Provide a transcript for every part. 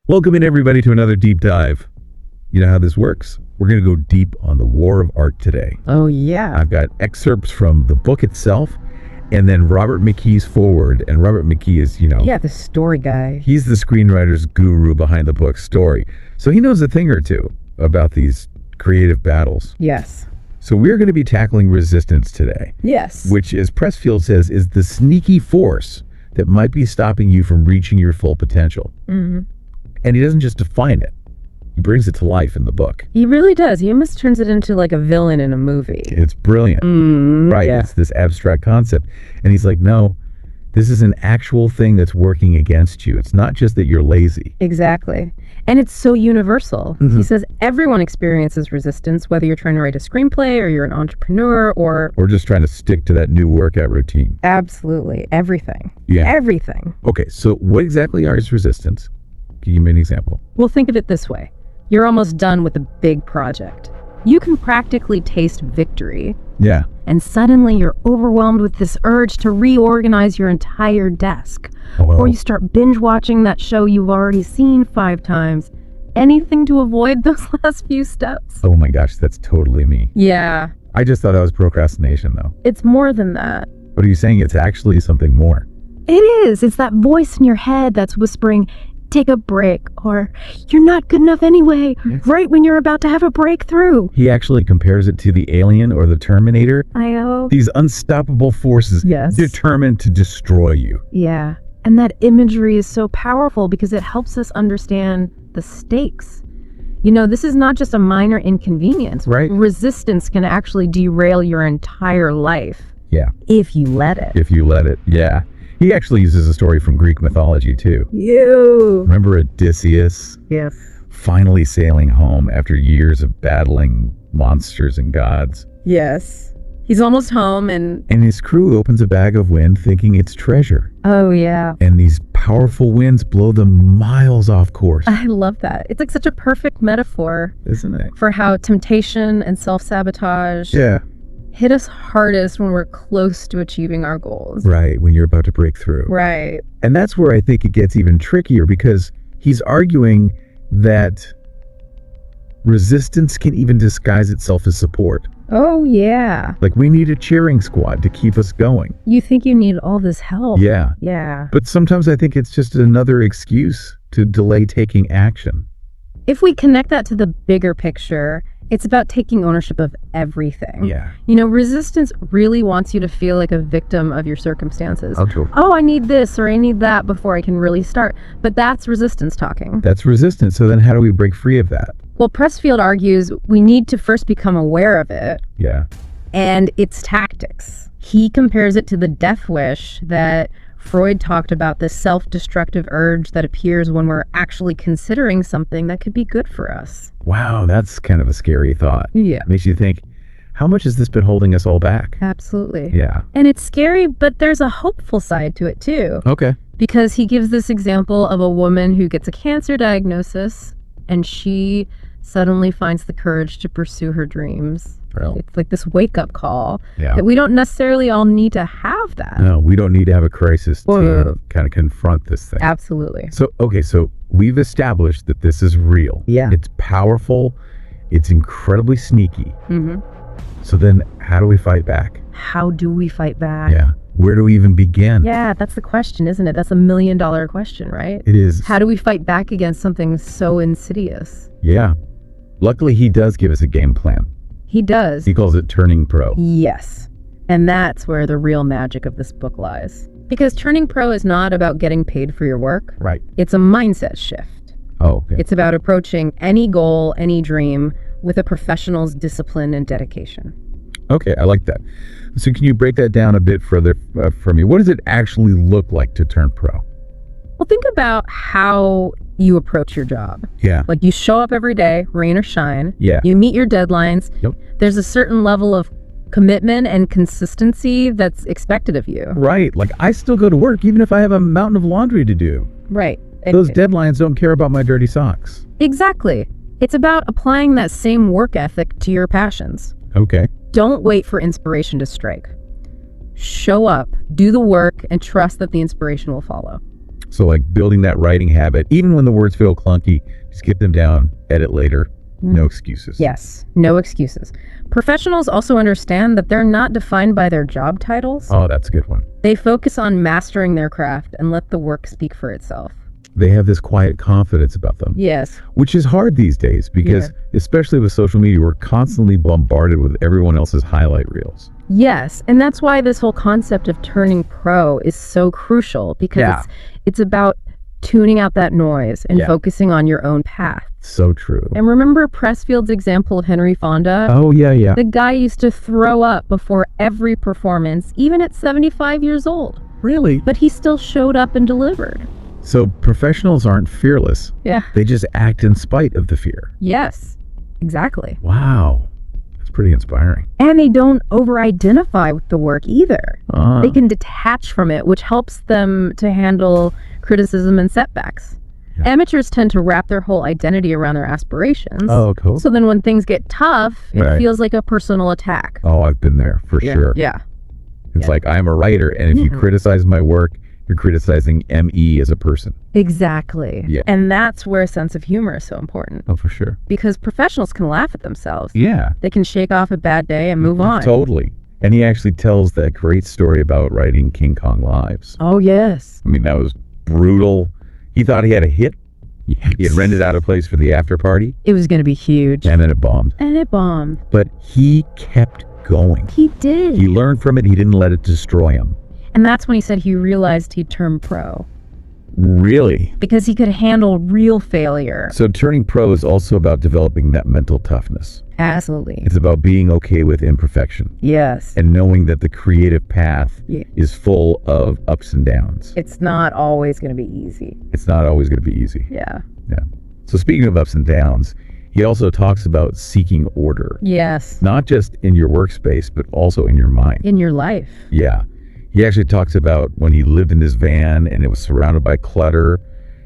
Welcome in, everybody, to another deep dive. You know how this works? We're going to go deep on the war of art today. Oh, yeah. I've got excerpts from the book itself and then Robert McKee's foreword. And Robert McKee is, Yeah, the story guy. he's the screenwriter's guru behind the book's story. So he knows a thing or two about these creative battles. Yes. So we're going to be tackling resistance today, Yes. which, as Pressfield says, is the sneaky force that might be stopping you from reaching your full potential. Mm-hmm. And he doesn't just define it. He brings it to life in the book. He really does. He almost turns it into like a villain in a movie. It's brilliant. Right. Yeah. It's this abstract concept. And he's like, no, this is an actual thing that's working against you. It's not just that you're lazy. Exactly. And it's so universal. Mhm. He says everyone experiences resistance, whether you're trying to write a screenplay or you're an entrepreneur or... Or just trying to stick to that new workout routine. Absolutely. Everything. Yeah. Everything. Okay, so what exactly is resistance? Can you give me an example? Well, think of it this way. You're almost done with a big project. You can practically taste victory. Yeah. And suddenly you're overwhelmed with this urge to reorganize your entire desk. Oh, Or you start binge watching that show you've already seen 5 times. Anything to avoid those last few steps. oh my gosh, that's totally me. Yeah, I just thought that was procrastination, though. it's more than that. What are you saying? It's actually something more. It is. It's that voice in your head that's whispering, take a break, or you're not good enough anyway, right when you're about to have a breakthrough. He actually compares it to the Alien or the Terminator. I know. These unstoppable forces Yes. determined to destroy you. Yeah. And that imagery is so powerful because it helps us understand the stakes. You know, this is not just a minor inconvenience. Right. Resistance can actually derail your entire life. Yeah. If you let it. If you let it. Yeah. He actually uses a story from Greek mythology, too. You. Remember Odysseus Yes. finally sailing home after years of battling monsters and gods? Yes. He's almost home and... And his crew opens a bag of wind thinking it's treasure. Oh, yeah. And these powerful winds blow them miles off course. I love that. It's like such a perfect metaphor Isn't it? for how temptation and self-sabotage Yeah. hit us hardest when we're close to achieving our goals. Right, when you're about to break through. Right. And that's where I think it gets even trickier, because he's arguing that resistance can even disguise itself as support. Oh, yeah. Like, we need a cheering squad to keep us going. You think you need all this help. Yeah. Yeah. But sometimes I think it's just another excuse to delay taking action. If we connect that to the bigger picture, it's about taking ownership of everything. Yeah. You know, resistance really wants you to feel like a victim of your circumstances. Okay. Oh, I need this or I need that before I can really start. But that's resistance talking. That's resistance. So then how do we break free of that? Well, Pressfield argues we need to first become aware of it Yeah. and its tactics. He compares it to the death wish that Freud talked about, this self-destructive urge that appears when we're actually considering something that could be good for us. Wow, that's kind of a scary thought. Yeah. Makes you think, how much has this been holding us all back? Absolutely. Yeah. And it's scary, but there's a hopeful side to it too. Okay. Because he gives this example of a woman who gets a cancer diagnosis and she suddenly finds the courage to pursue her dreams. Well, It's like this wake-up call yeah. that we don't necessarily all need to have that. No, we don't need to have a crisis to Whoa. kind of confront this thing. Absolutely. So, okay, so we've established that this is real. Yeah. It's powerful. It's incredibly sneaky. Mm-hmm. So then how do we fight back? How do we fight back? Yeah. Where do we even begin? Yeah, that's the question, isn't it? That's $1 million question, right? It is. How do we fight back against something so insidious? Yeah. Luckily, he does give us a game plan. He does. He calls it Turning Pro. Yes. And that's where the real magic of this book lies. Because turning pro is not about getting paid for your work. Right. It's a mindset shift. Oh, okay. It's about approaching any goal, any dream with a professional's discipline and dedication. Okay, I like that. So can you break that down a bit further for me? What does it actually look like to turn pro? Well, think about how you approach your job. Yeah. Like you show up every day, rain or shine. Yeah. You meet your deadlines. Yep. There's a certain level of commitment and consistency that's expected of you. Right. Like, I still go to work even if I have a mountain of laundry to do. Right. Those deadlines don't care about my dirty socks. Exactly. It's about applying that same work ethic to your passions. Okay. Don't wait for inspiration to strike. Show up, do the work, and trust that the inspiration will follow. So like building that writing habit, even when the words feel clunky, just get them down, edit later. No excuses. Yes, no excuses. Professionals also understand that they're not defined by their job titles. Oh, that's a good one. They focus on mastering their craft and let the work speak for itself. They have this quiet confidence about them. Yes. Which is hard these days because, especially with social media, we're constantly bombarded with everyone else's highlight reels. Yes, and that's why this whole concept of turning pro is so crucial, because it's about tuning out that noise and focusing on your own path. So true. And remember Pressfield's example of Henry Fonda? Oh, yeah. The guy used to throw up before every performance, even at 75 years old. Really? But he still showed up and delivered. So professionals aren't fearless. Yeah. They just act in spite of the fear. Yes, exactly. Wow. That's pretty inspiring. And they don't over-identify with the work either. They can detach from it, which helps them to handle criticism and setbacks. Yeah. Amateurs tend to wrap their whole identity around their aspirations. Oh, cool. So then when things get tough, it feels like a personal attack. Oh, I've been there for sure. Yeah. It's like, I'm a writer, and if you criticize my work, you're criticizing me as a person. Exactly. Yeah. And that's where a sense of humor is so important. Oh, for sure. Because professionals can laugh at themselves. Yeah. They can shake off a bad day and move on. Totally. And he actually tells that great story about writing King Kong Lives. Oh, yes. I mean, that was brutal. He thought he had a hit. He had rented out a place for the after party. It was going to be huge. And then it bombed. But he kept going. He did. He learned from it. He didn't let it destroy him. And that's when he said he realized he'd turned pro. Really? Because he could handle real failure. So turning pro is also about developing that mental toughness. Absolutely. It's about being okay with imperfection. Yes. And knowing that the creative path is full of ups and downs. It's not always going to be easy. It's not always going to be easy. Yeah. So speaking of ups and downs, he also talks about seeking order. Yes. Not just in your workspace, but also in your mind. In your life. Yeah. He actually talks about when he lived in his van and it was surrounded by clutter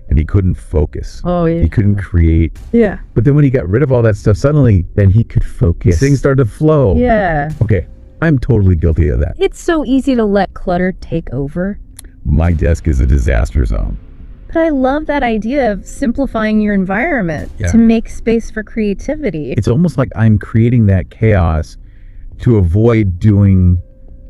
and he couldn't focus. Oh, yeah. He couldn't create. Yeah. But then when he got rid of all that stuff, suddenly then he could focus. Things started to flow. Yeah. Okay. I'm totally guilty of that. It's so easy to let clutter take over. My desk is a disaster zone. But I love that idea of simplifying your environment to make space for creativity. It's almost like I'm creating that chaos to avoid doing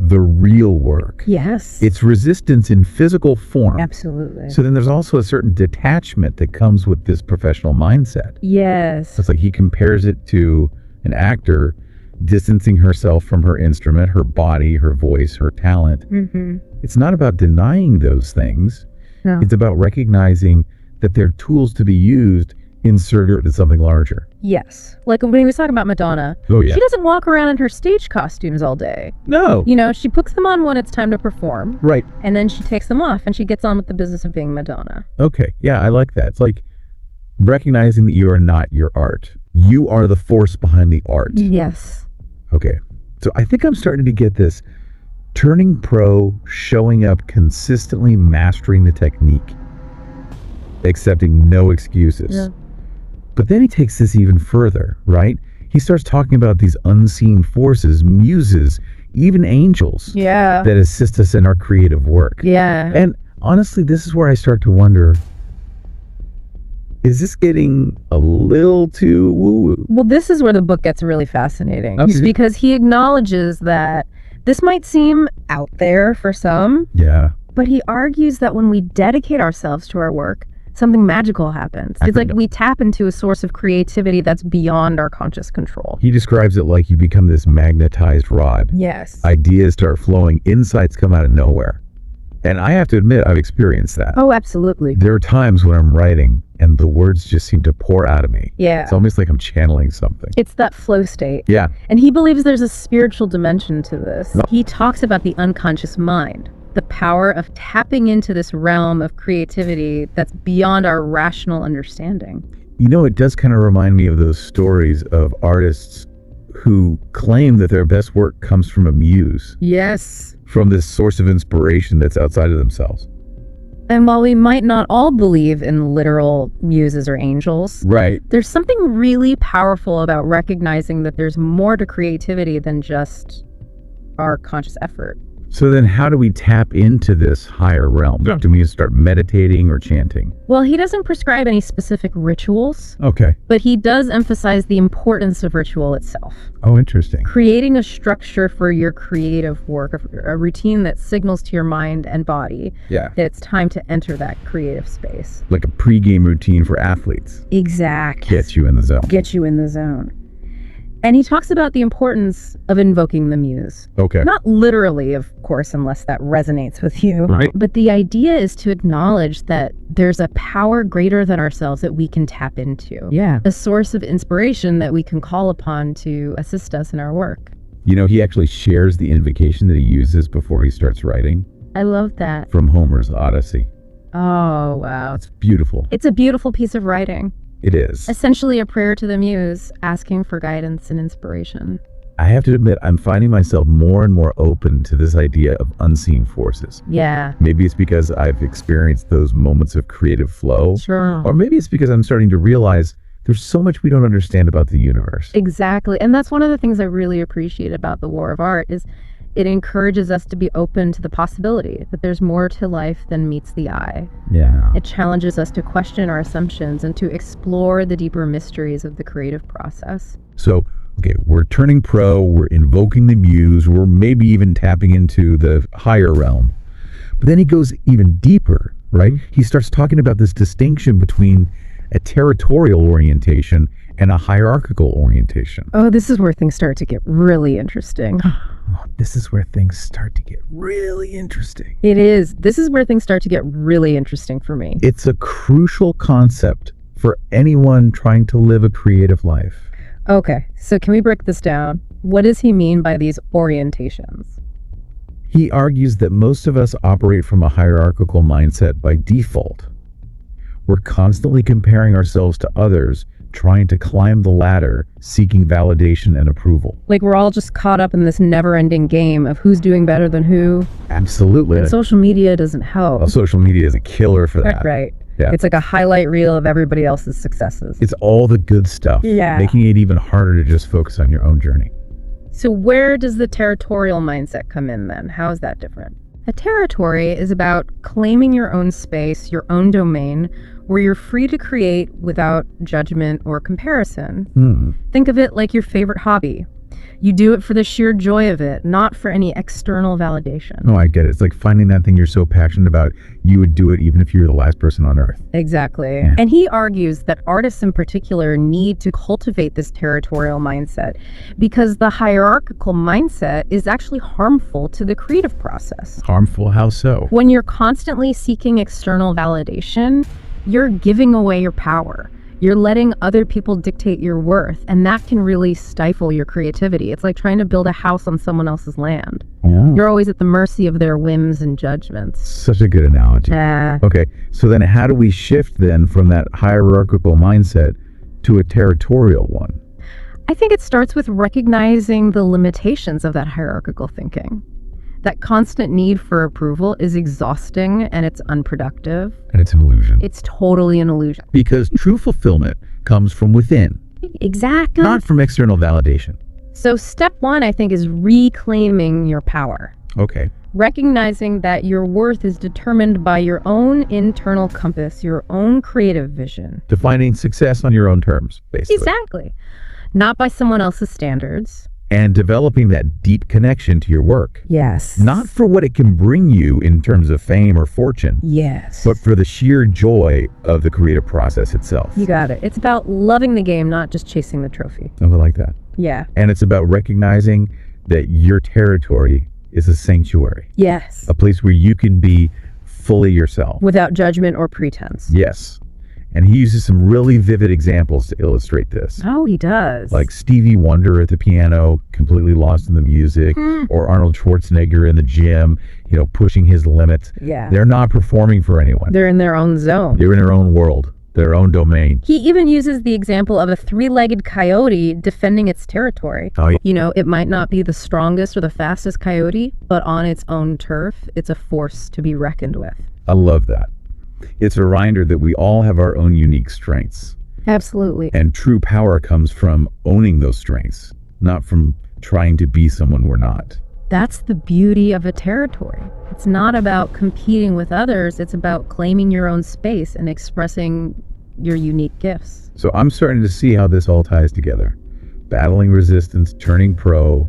the real work. Yes. It's resistance in physical form. Absolutely. So then there's also a certain detachment that comes with this professional mindset. Yes. So it's like he compares it to an actor distancing herself from her instrument, her body, her voice, her talent. Mm-hmm. It's not about denying those things. No. It's about recognizing that they're tools to be used in service to something larger. Yes. Like when he was talking about Madonna, she doesn't walk around in her stage costumes all day. No. You know, she puts them on when it's time to perform. Right. And then she takes them off and she gets on with the business of being Madonna. Okay. Yeah, I like that. It's like recognizing that you are not your art. You are the force behind the art. Yes. Okay. So I think I'm starting to get this. Turning pro, showing up, consistently mastering the technique, accepting no excuses. Yeah. But then he takes this even further, right? He starts talking about these unseen forces, muses, even angels that assist us in our creative work. Yeah. And honestly, this is where I start to wonder, is this getting a little too woo-woo? Well, this is where the book gets really fascinating. Okay. Because he acknowledges that this might seem out there for some. Yeah. But he argues that when we dedicate ourselves to our work, something magical happens. It's like we tap into a source of creativity that's beyond our conscious control. He describes it like you become this magnetized rod. Yes. Ideas start flowing, insights come out of nowhere. And I have to admit, I've experienced that. Oh, absolutely. There are times when I'm writing and the words just seem to pour out of me. Yeah. It's almost like I'm channeling something. It's that flow state. Yeah. And he believes there's a spiritual dimension to this. He talks about the unconscious mind, the power of tapping into this realm of creativity that's beyond our rational understanding. You know, it does kind of remind me of those stories of artists who claim that their best work comes from a muse. Yes. From this source of inspiration that's outside of themselves. And while we might not all believe in literal muses or angels, right, there's something really powerful about recognizing that there's more to creativity than just our conscious effort. So then how do we tap into this higher realm? Do we start meditating or chanting? Well, he doesn't prescribe any specific rituals, Okay. but he does emphasize the importance of ritual itself. Oh, interesting. Creating a structure for your creative work, a routine that signals to your mind and body Yeah. that it's time to enter that creative space. Like a pregame routine for athletes. Exactly. Gets you in the zone. Get you in the zone. And he talks about the importance of invoking the muse. Okay. Not literally, of course, unless that resonates with you. Right. But the idea is to acknowledge that there's a power greater than ourselves that we can tap into. Yeah. A source of inspiration that we can call upon to assist us in our work. You know, he actually shares the invocation that he uses before he starts writing I love that. from Homer's Odyssey. Oh, wow. It's beautiful. It's a beautiful piece of writing. It is. Essentially a prayer to the muse, asking for guidance and inspiration. I have to admit, I'm finding myself more and more open to this idea of unseen forces. Yeah. Maybe it's because I've experienced those moments of creative flow. Sure. Or maybe it's because I'm starting to realize there's so much we don't understand about the universe. Exactly. And that's one of the things I really appreciate about the War of Art is it encourages us to be open to the possibility that there's more to life than meets the eye. Yeah. It challenges us to question our assumptions and to explore the deeper mysteries of the creative process. So, okay, we're turning pro, we're invoking the muse, we're maybe even tapping into the higher realm. But then he goes even deeper, right? He starts talking about this distinction between a territorial orientation and a hierarchical orientation. Oh, this is where things start to get really interesting. Oh, this is where things start to get really interesting. It is. This is where things start to get really interesting for me. It's a crucial concept for anyone trying to live a creative life. Okay, so can we break this down? What does he mean by these orientations? He argues that most of us operate from a hierarchical mindset by default. We're constantly comparing ourselves to others, trying to climb the ladder, seeking validation and approval. Like we're all just caught up in this never-ending game of who's doing better than who. Absolutely. And social media doesn't help. Well, social media is a killer for that. Right. Yeah. It's like a highlight reel of everybody else's successes. It's all the good stuff, Yeah. making it even harder to just focus on your own journey. So where does the territorial mindset come in then? How is that different? A territory is about claiming your own space, your own domain, where you're free to create without judgment or comparison. Think of it like your favorite hobby. You do it for the sheer joy of it, not for any external validation. Oh, I get it. It's like finding that thing you're so passionate about, you would do it even if you were the last person on earth. Exactly. Yeah. And he argues that artists in particular need to cultivate this territorial mindset because the hierarchical mindset is actually harmful to the creative process. Harmful? How so? When you're constantly seeking external validation, you're giving away your power. You're letting other people dictate your worth, and that can really stifle your creativity. It's like trying to build a house on someone else's land. Yeah. You're always at the mercy of their whims and judgments. Such a good analogy. Okay, so then how do we shift then from that hierarchical mindset to a territorial one? I think it starts with recognizing the limitations of that hierarchical thinking. That constant need for approval is exhausting and it's unproductive. And it's an illusion. It's totally an illusion. Because true fulfillment comes from within, Exactly. not from external validation. So step one, I think, is reclaiming your power. Okay. Recognizing that your worth is determined by your own internal compass, your own creative vision. Defining success on your own terms, basically. Exactly. Not by someone else's standards. And developing that deep connection to your work. Yes. Not for what it can bring you in terms of fame or fortune, Yes. but for the sheer joy of the creative process itself. You got it. It's about loving the game, not just chasing the trophy. Oh, I like that. Yeah. And it's about recognizing that your territory is a sanctuary, Yes. a place where you can be fully yourself. Without judgment or pretense. Yes. And he uses some really vivid examples to illustrate this. Oh, he does. Like Stevie Wonder at the piano, completely lost in the music, or Arnold Schwarzenegger in the gym, pushing his limits. Yeah. They're not performing for anyone. They're in their own zone. They're in their own world, their own domain. He even uses the example of a three-legged coyote defending its territory. Oh, yeah. It might not be the strongest or the fastest coyote, but on its own turf, it's a force to be reckoned with. I love that. It's a reminder that we all have our own unique strengths. Absolutely. And true power comes from owning those strengths, not from trying to be someone we're not. That's the beauty of a territory. It's not about competing with others. It's about claiming your own space and expressing your unique gifts. So I'm starting to see how this all ties together. Battling resistance, turning pro,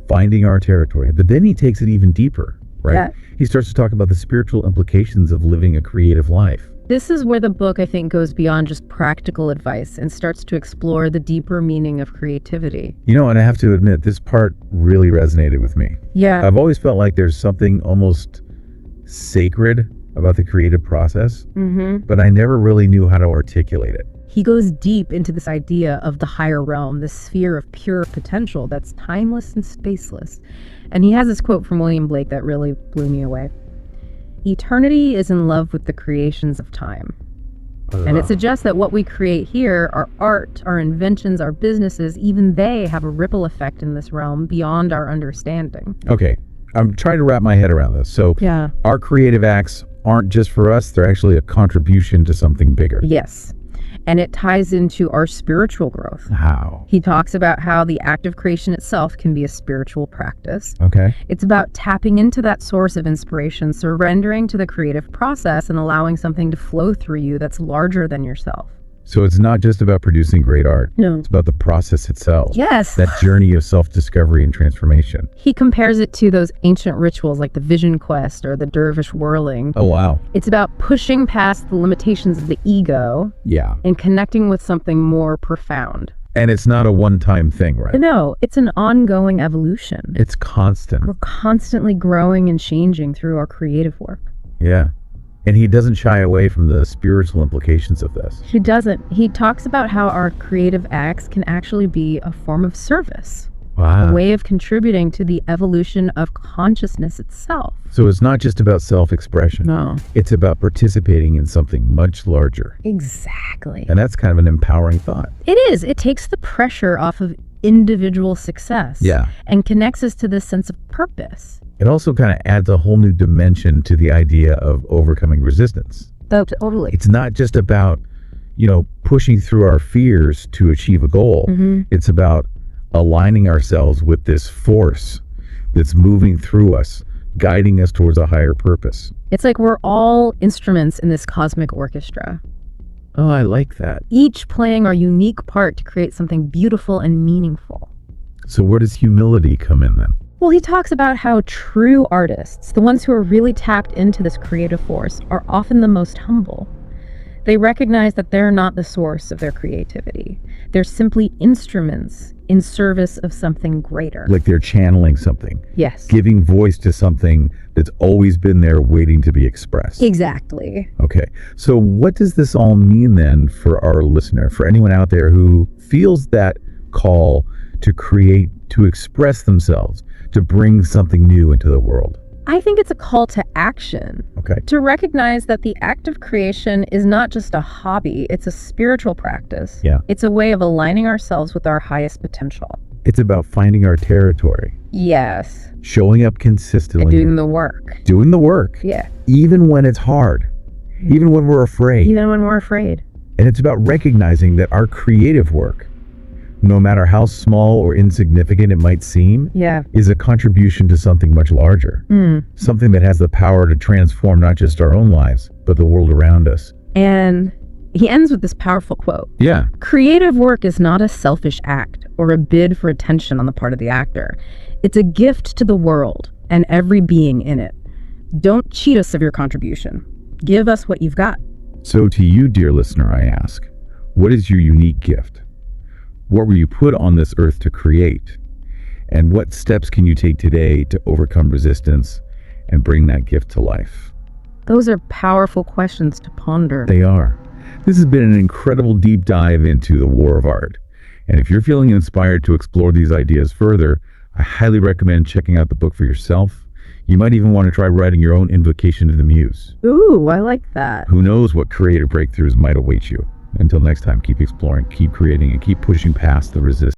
finding our territory. But then he takes it even deeper, right? Yeah. He starts to talk about the spiritual implications of living a creative life. This is where the book, I think, goes beyond just practical advice and starts to explore the deeper meaning of creativity. You know, and I have to admit, this part really resonated with me. Yeah. I've always felt like there's something almost sacred about the creative process, but I never really knew how to articulate it. He goes deep into this idea of the higher realm, this sphere of pure potential that's timeless and spaceless. And he has this quote from William Blake that really blew me away. Eternity is in love with the creations of time. And it suggests that what we create here, our art, our inventions, our businesses, even they have a ripple effect in this realm beyond our understanding. Okay, I'm trying to wrap my head around this. So Yeah. our creative acts aren't just for us, they're actually a contribution to something bigger. Yes. And it ties into our spiritual growth. How? He talks about how the act of creation itself can be a spiritual practice. Okay. It's about tapping into that source of inspiration, surrendering to the creative process, and allowing something to flow through you that's larger than yourself. So it's not just about producing great art. No. It's about the process itself. Yes. That journey of self-discovery and transformation. He compares it to those ancient rituals like the vision quest or the dervish whirling. Oh, wow. It's about pushing past the limitations of the ego Yeah. and connecting with something more profound. And it's not a one-time thing, right? No, it's an ongoing evolution. It's constant. We're constantly growing and changing through our creative work. Yeah. And he doesn't shy away from the spiritual implications of this. He doesn't. He talks about how our creative acts can actually be a form of service, Wow. a way of contributing to the evolution of consciousness itself. So it's not just about self-expression. No. It's about participating in something much larger. Exactly. And that's kind of an empowering thought. It is. It takes the pressure off of individual success. Yeah. And connects us to this sense of purpose. It also kind of adds a whole new dimension to the idea of overcoming resistance. Totally. It's not just about, pushing through our fears to achieve a goal. It's about aligning ourselves with this force that's moving through us, guiding us towards a higher purpose. It's like we're all instruments in this cosmic orchestra, Oh, I like that. each playing our unique part to create something beautiful and meaningful. So where does humility come in then? Well, he talks about how true artists, the ones who are really tapped into this creative force, are often the most humble. They recognize that they're not the source of their creativity. They're simply instruments in service of something greater. Like they're channeling something, Yes. giving voice to something that's always been there waiting to be expressed. Exactly. Okay, so what does this all mean then for our listener, for anyone out there who feels that call to create, to express themselves, to bring something new into the world? I think it's a call to action. Okay. To recognize that the act of creation is not just a hobby, it's a spiritual practice. Yeah. It's a way of aligning ourselves with our highest potential. It's about finding our territory, Yes. showing up consistently, And doing the work. doing the work, Yeah. even when it's hard, even when we're afraid. Even when we're afraid. And it's about recognizing that our creative work, no matter how small or insignificant it might seem, Yeah. is a contribution to something much larger. Something that has the power to transform not just our own lives, but the world around us. And he ends with this powerful quote. Yeah. Creative work is not a selfish act or a bid for attention on the part of the actor. It's a gift to the world and every being in it. Don't cheat us of your contribution. Give us what you've got. So to you, dear listener, I ask, what is your unique gift? What were you put on this earth to create? And what steps can you take today to overcome resistance and bring that gift to life? Those are powerful questions to ponder. They are. This has been an incredible deep dive into the war of art. And if you're feeling inspired to explore these ideas further, I highly recommend checking out the book for yourself. You might even want to try writing your own invocation to the muse. Ooh, I like that. Who knows what creative breakthroughs might await you. Until next time, keep exploring, keep creating, and keep pushing past the resistance.